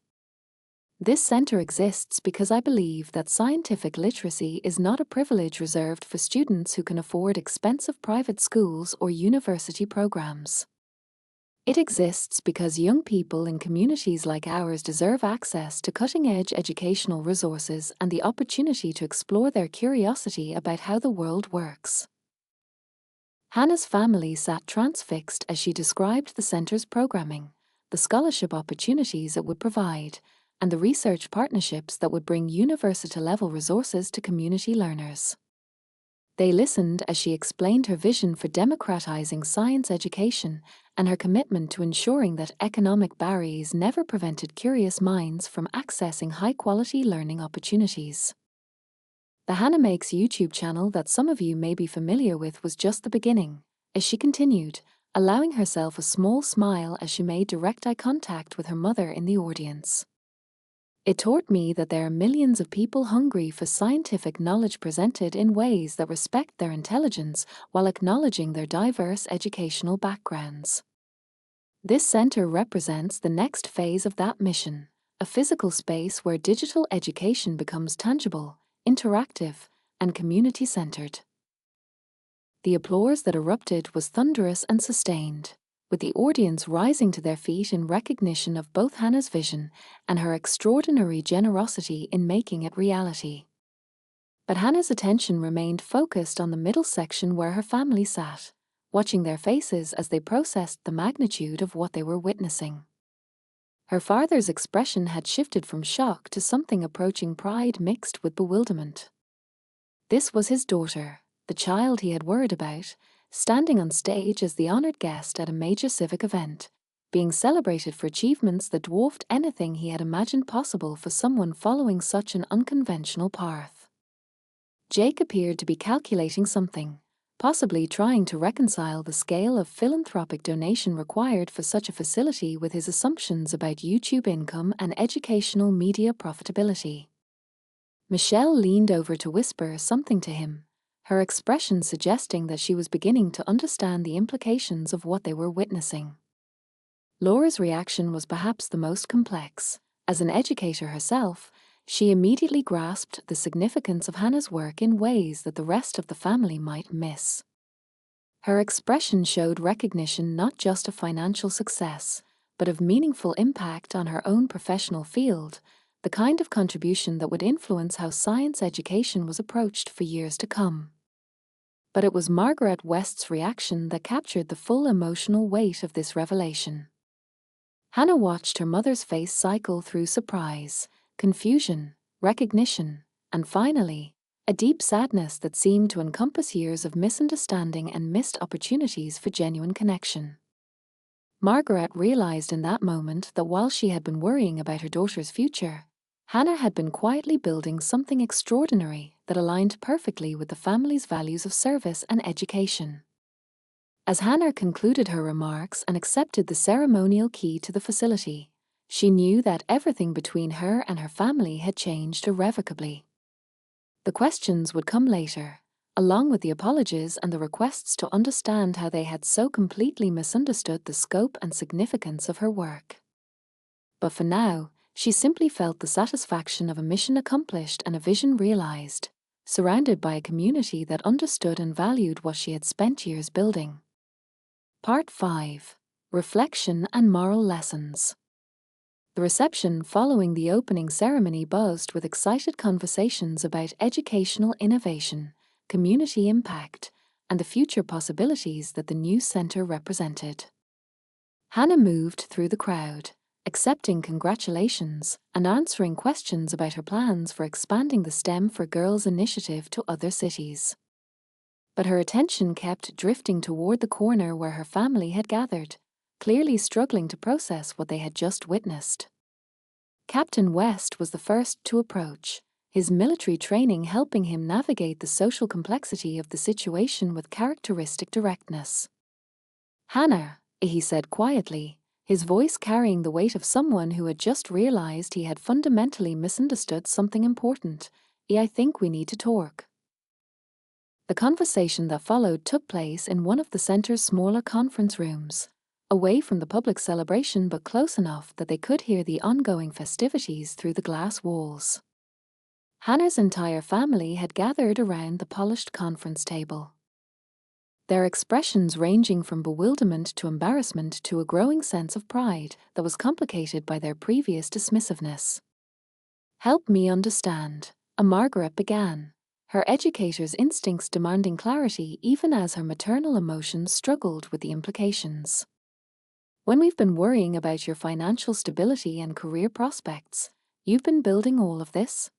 "This center exists because I believe that scientific literacy is not a privilege reserved for students who can afford expensive private schools or university programs. It exists because young people in communities like ours deserve access to cutting-edge educational resources and the opportunity to explore their curiosity about how the world works." Hannah's family sat transfixed as she described the center's programming, the scholarship opportunities it would provide, and the research partnerships that would bring university-level resources to community learners. They listened as she explained her vision for democratizing science education and her commitment to ensuring that economic barriers never prevented curious minds from accessing high-quality learning opportunities. The Hannah Makes YouTube channel that some of you may be familiar with was just the beginning, as she continued, allowing herself a small smile as she made direct eye contact with her mother in the audience. It taught me that there are millions of people hungry for scientific knowledge presented in ways that respect their intelligence while acknowledging their diverse educational backgrounds. This center represents the next phase of that mission, a physical space where digital education becomes tangible, interactive, and community-centered. The applause that erupted was thunderous and sustained, with the audience rising to their feet in recognition of both Hannah's vision and her extraordinary generosity in making it reality. But Hannah's attention remained focused on the middle section where her family sat, watching their faces as they processed the magnitude of what they were witnessing. Her father's expression had shifted from shock to something approaching pride mixed with bewilderment. This was his daughter, the child he had worried about, standing on stage as the honored guest at a major civic event, being celebrated for achievements that dwarfed anything he had imagined possible for someone following such an unconventional path. Jake appeared to be calculating something, possibly trying to reconcile the scale of philanthropic donation required for such a facility with his assumptions about YouTube income and educational media profitability. Michelle leaned over to whisper something to him, her expression suggesting that she was beginning to understand the implications of what they were witnessing. Laura's reaction was perhaps the most complex. As an educator herself, she immediately grasped the significance of Hannah's work in ways that the rest of the family might miss. Her expression showed recognition not just of financial success, but of meaningful impact on her own professional field, the kind of contribution that would influence how science education was approached for years to come. But it was Margaret West's reaction that captured the full emotional weight of this revelation. Hannah watched her mother's face cycle through surprise, confusion, recognition, and finally, a deep sadness that seemed to encompass years of misunderstanding and missed opportunities for genuine connection. Margaret realized in that moment that while she had been worrying about her daughter's future, Hannah had been quietly building something extraordinary that aligned perfectly with the family's values of service and education. As Hannah concluded her remarks and accepted the ceremonial key to the facility, she knew that everything between her and her family had changed irrevocably. The questions would come later, along with the apologies and the requests to understand how they had so completely misunderstood the scope and significance of her work. But for now, she simply felt the satisfaction of a mission accomplished and a vision realized, surrounded by a community that understood and valued what she had spent years building. Part 5. Reflection and Moral Lessons. The reception following the opening ceremony buzzed with excited conversations about educational innovation, community impact, and the future possibilities that the new center represented. Hannah moved through the crowd, accepting congratulations and answering questions about her plans for expanding the STEM for Girls initiative to other cities. But her attention kept drifting toward the corner where her family had gathered, clearly struggling to process what they had just witnessed. Captain West was the first to approach, his military training helping him navigate the social complexity of the situation with characteristic directness. "Hannah," he said quietly, his voice carrying the weight of someone who had just realized he had fundamentally misunderstood something important. "I think we need to talk." The conversation that followed took place in one of the center's smaller conference rooms, away from the public celebration but close enough that they could hear the ongoing festivities through the glass walls. Hannah's entire family had gathered around the polished conference table, their expressions ranging from bewilderment to embarrassment to a growing sense of pride that was complicated by their previous dismissiveness. "Help me understand," Margaret began, her educator's instincts demanding clarity even as her maternal emotions struggled with the implications. "When we've been worrying about your financial stability and career prospects, you've been building all of this?"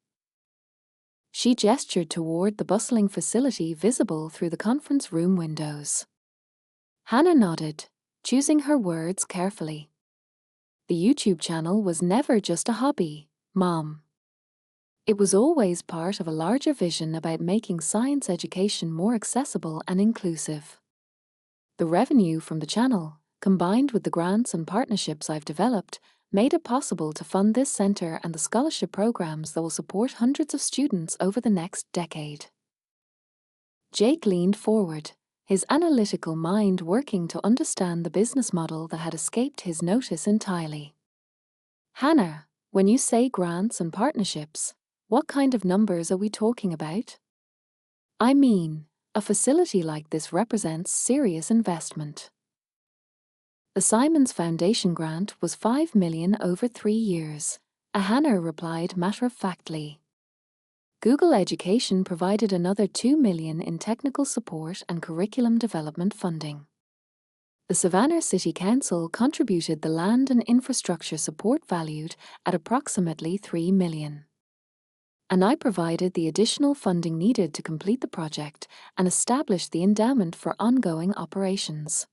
She gestured toward the bustling facility visible through the conference room windows. Hannah nodded, choosing her words carefully. The YouTube channel was never just a hobby, Mom. It was always part of a larger vision about making science education more accessible and inclusive. The revenue from the channel, combined with the grants and partnerships I've developed, made it possible to fund this center and the scholarship programs that will support hundreds of students over the next decade. Jake leaned forward, his analytical mind working to understand the business model that had escaped his notice entirely. Hannah, when you say grants and partnerships, what kind of numbers are we talking about? I mean, a facility like this represents serious investment. The Simons Foundation grant was $5 million over 3 years, Hannah replied matter-of-factly. Google Education provided another $2 million in technical support and curriculum development funding. The Savannah City Council contributed the land and infrastructure support valued at approximately $3 million. And I provided the additional funding needed to complete the project and establish the endowment for ongoing operations.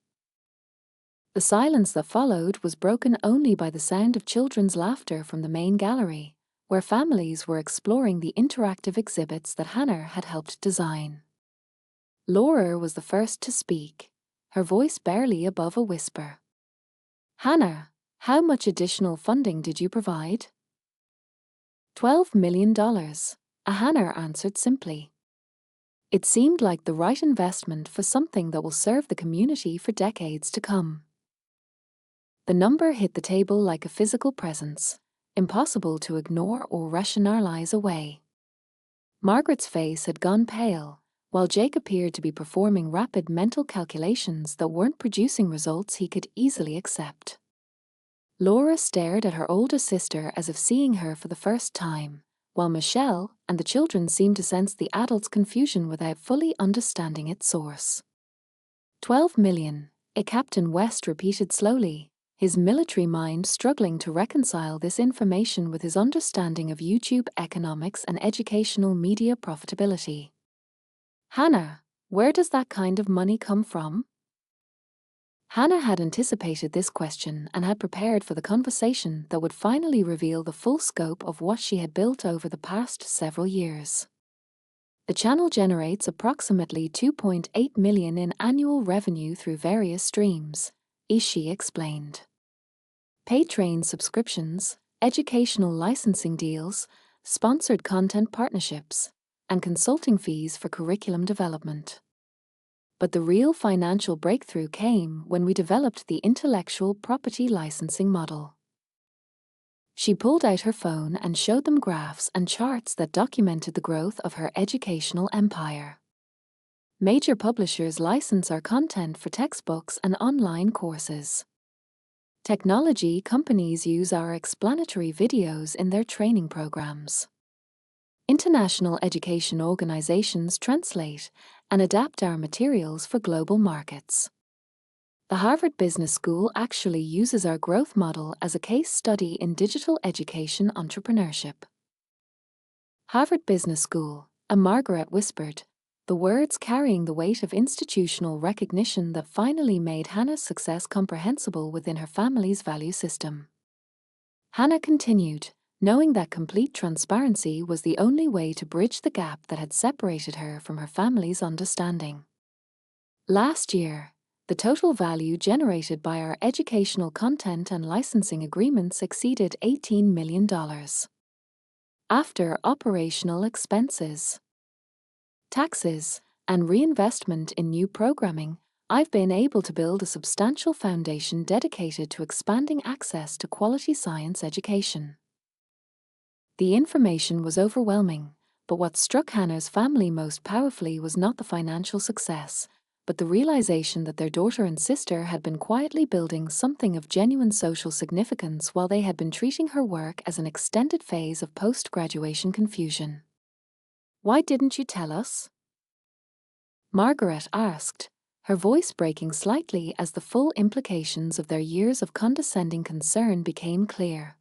The silence that followed was broken only by the sound of children's laughter from the main gallery, where families were exploring the interactive exhibits that Hannah had helped design. Laura was the first to speak, her voice barely above a whisper. Hannah, how much additional funding did you provide? $12 million, Hannah answered simply. It seemed like the right investment for something that will serve the community for decades to come. The number hit the table like a physical presence, impossible to ignore or rationalize away. Margaret's face had gone pale, while Jake appeared to be performing rapid mental calculations that weren't producing results he could easily accept. Laura stared at her older sister as if seeing her for the first time, while Michelle and the children seemed to sense the adults' confusion without fully understanding its source. $12 million, Captain West repeated slowly, his military mind struggling to reconcile this information with his understanding of YouTube economics and educational media profitability. Hannah, where does that kind of money come from? Hannah had anticipated this question and had prepared for the conversation that would finally reveal the full scope of what she had built over the past several years. The channel generates approximately $2.8 million in annual revenue through various streams, she explained. Paid subscriptions, educational licensing deals, sponsored content partnerships, and consulting fees for curriculum development. But the real financial breakthrough came when we developed the intellectual property licensing model. She pulled out her phone and showed them graphs and charts that documented the growth of her educational empire. Major publishers license our content for textbooks and online courses. Technology companies use our explanatory videos in their training programs. International education organizations translate and adapt our materials for global markets. The Harvard Business School actually uses our growth model as a case study in digital education entrepreneurship. Harvard Business School, Margaret whispered, the words carrying the weight of institutional recognition that finally made Hannah's success comprehensible within her family's value system. Hannah continued, knowing that complete transparency was the only way to bridge the gap that had separated her from her family's understanding. Last year, the total value generated by our educational content and licensing agreements exceeded $18 million. After operational expenses, taxes, and reinvestment in new programming, I've been able to build a substantial foundation dedicated to expanding access to quality science education. The information was overwhelming, but what struck Hannah's family most powerfully was not the financial success, but the realization that their daughter and sister had been quietly building something of genuine social significance while they had been treating her work as an extended phase of post-graduation confusion. Why didn't you tell us? Margaret asked, her voice breaking slightly as the full implications of their years of condescending concern became clear.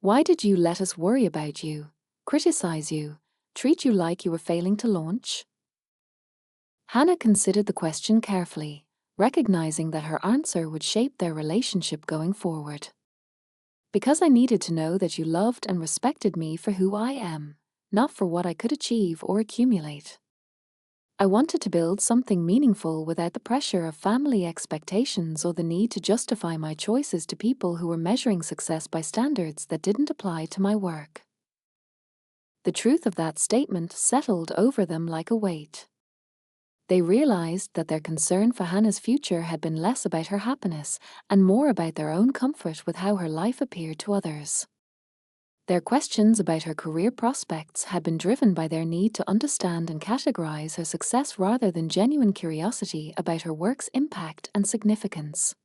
Why did you let us worry about you, criticize you, Treat you like you were failing to launch? Hannah considered the question carefully, recognizing that her answer would shape their relationship going forward. Because I needed to know that you loved and respected me for who I am, not for what I could achieve or accumulate. I wanted to build something meaningful without the pressure of family expectations or the need to justify my choices to people who were measuring success by standards that didn't apply to my work. The truth of that statement settled over them like a weight. They realized that their concern for Hannah's future had been less about her happiness and more about their own comfort with how her life appeared to others. Their questions about her career prospects had been driven by their need to understand and categorize her success rather than genuine curiosity about her work's impact and significance.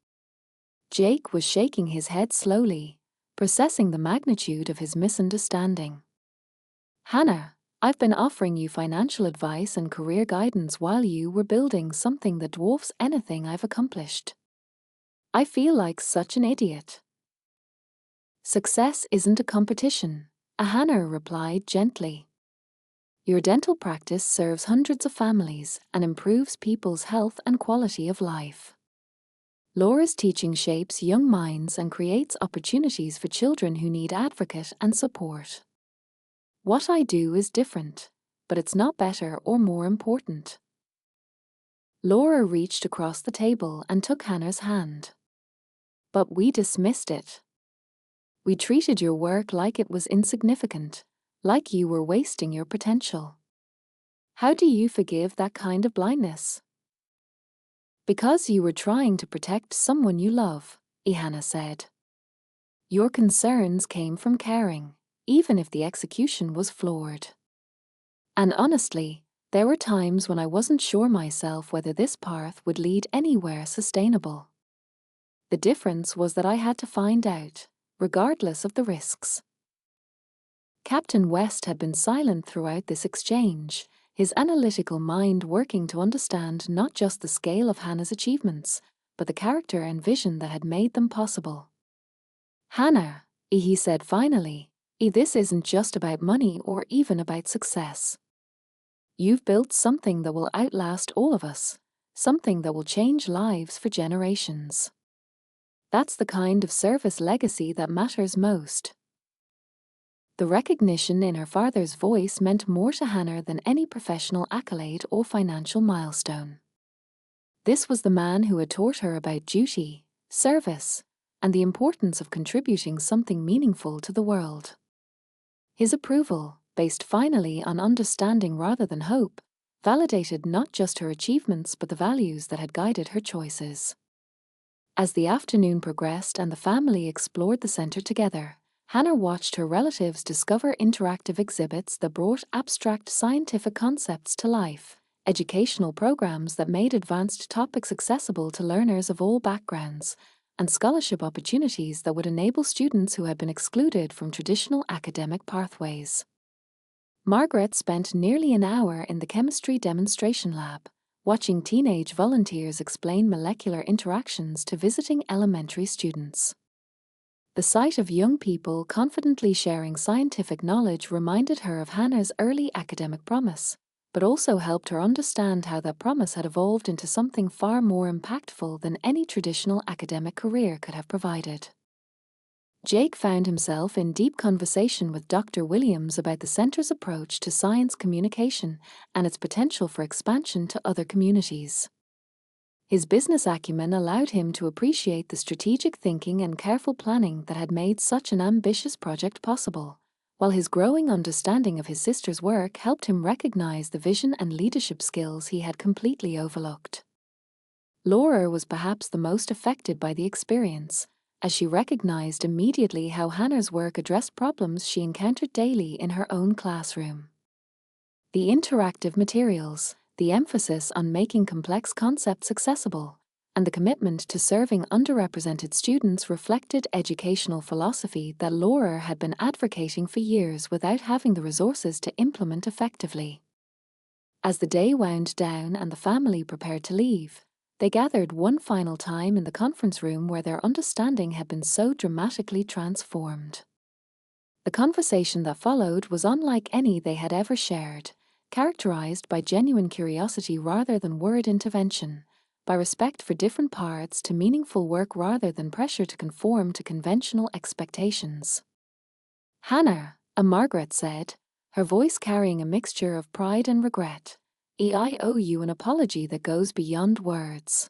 Jake was shaking his head slowly, processing the magnitude of his misunderstanding. Hannah, I've been offering you financial advice and career guidance while you were building something that dwarfs anything I've accomplished. I feel like such an idiot. Success isn't a competition, Hannah replied gently. Your dental practice serves hundreds of families and improves people's health and quality of life. Laura's teaching shapes young minds and creates opportunities for children who need advocate and support. What I do is different, but it's not better or more important. Laura reached across the table and took Hannah's hand. But we dismissed it. We treated your work like it was insignificant, like you were wasting your potential. How do you forgive that kind of blindness? Because you were trying to protect someone you love, Hannah said. Your concerns came from caring, even if the execution was flawed. And honestly, there were times when I wasn't sure myself whether this path would lead anywhere sustainable. The difference was that I had to find out, regardless of the risks. Captain West had been silent throughout this exchange, his analytical mind working to understand not just the scale of Hannah's achievements, but the character and vision that had made them possible. Hannah, he said finally, this isn't just about money or even about success. You've built something that will outlast all of us, something that will change lives for generations. That's the kind of service legacy that matters most. The recognition in her father's voice meant more to Hannah than any professional accolade or financial milestone. This was the man who had taught her about duty, service, and the importance of contributing something meaningful to the world. His approval, based finally on understanding rather than hope, validated not just her achievements but the values that had guided her choices. As the afternoon progressed and the family explored the center together, Hannah watched her relatives discover interactive exhibits that brought abstract scientific concepts to life, educational programs that made advanced topics accessible to learners of all backgrounds, and scholarship opportunities that would enable students who had been excluded from traditional academic pathways. Margaret spent nearly an hour in the chemistry demonstration lab, watching teenage volunteers explain molecular interactions to visiting elementary students. The sight of young people confidently sharing scientific knowledge reminded her of Hannah's early academic promise, but also helped her understand how that promise had evolved into something far more impactful than any traditional academic career could have provided. Jake found himself in deep conversation with Dr. Williams about the center's approach to science communication and its potential for expansion to other communities. His business acumen allowed him to appreciate the strategic thinking and careful planning that had made such an ambitious project possible, while his growing understanding of his sister's work helped him recognize the vision and leadership skills he had completely overlooked. Laura was perhaps the most affected by the experience, as she recognized immediately how Hannah's work addressed problems she encountered daily in her own classroom. The interactive materials, the emphasis on making complex concepts accessible, and the commitment to serving underrepresented students reflected educational philosophy that Laura had been advocating for years without having the resources to implement effectively. As the day wound down and the family prepared to leave, they gathered one final time in the conference room where their understanding had been so dramatically transformed. The conversation that followed was unlike any they had ever shared, characterized by genuine curiosity rather than word intervention, by respect for different paths to meaningful work rather than pressure to conform to conventional expectations. "Hannah," Margaret said, her voice carrying a mixture of pride and regret, "I owe you an apology that goes beyond words.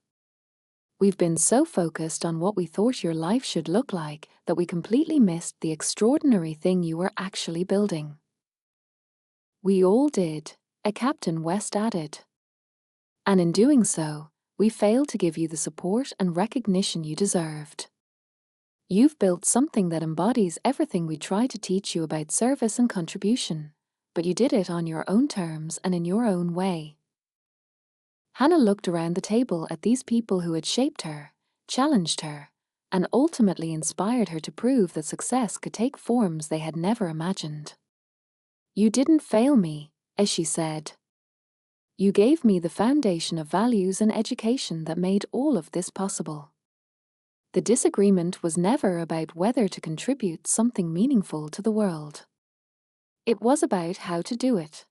We've been so focused on what we thought your life should look like that we completely missed the extraordinary thing you were actually building." "We all did," Captain West added. "And in doing so, we failed to give you the support and recognition you deserved. You've built something that embodies everything we try to teach you about service and contribution, but you did it on your own terms and in your own way." Hannah looked around the table at these people who had shaped her, challenged her, and ultimately inspired her to prove that success could take forms they had never imagined. "You didn't fail me," as she said. "You gave me the foundation of values and education that made all of this possible." The disagreement was never about whether to contribute something meaningful to the world. It was about how to do it.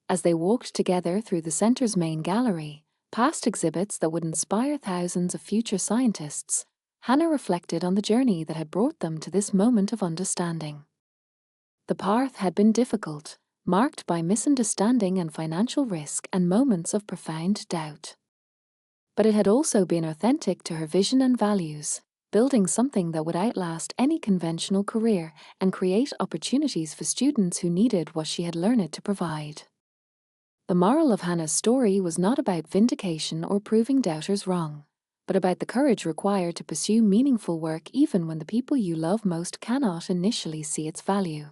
As they walked together through the center's main gallery, past exhibits that would inspire thousands of future scientists, Hannah reflected on the journey that had brought them to this moment of understanding. The path had been difficult, marked by misunderstanding and financial risk and moments of profound doubt. But it had also been authentic to her vision and values, building something that would outlast any conventional career and create opportunities for students who needed what she had learned to provide. The moral of Hannah's story was not about vindication or proving doubters wrong, but about the courage required to pursue meaningful work even when the people you love most cannot initially see its value.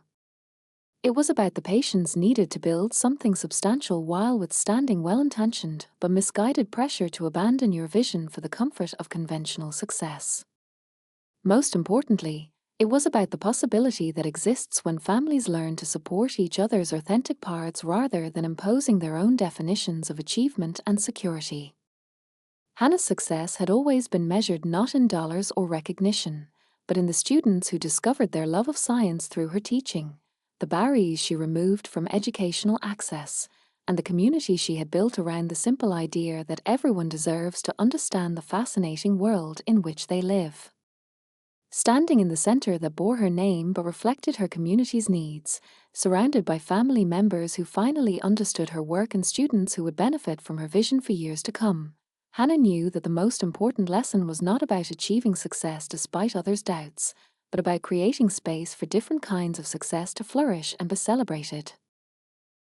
It was about the patience needed to build something substantial while withstanding well-intentioned but misguided pressure to abandon your vision for the comfort of conventional success. Most importantly, it was about the possibility that exists when families learn to support each other's authentic paths rather than imposing their own definitions of achievement and security. Hannah's success had always been measured not in dollars or recognition, but in the students who discovered their love of science through her teaching, the barriers she removed from educational access, and the community she had built around the simple idea that everyone deserves to understand the fascinating world in which they live. Standing in the center that bore her name but reflected her community's needs, surrounded by family members who finally understood her work and students who would benefit from her vision for years to come, Hannah knew that the most important lesson was not about achieving success despite others' doubts, but about creating space for different kinds of success to flourish and be celebrated.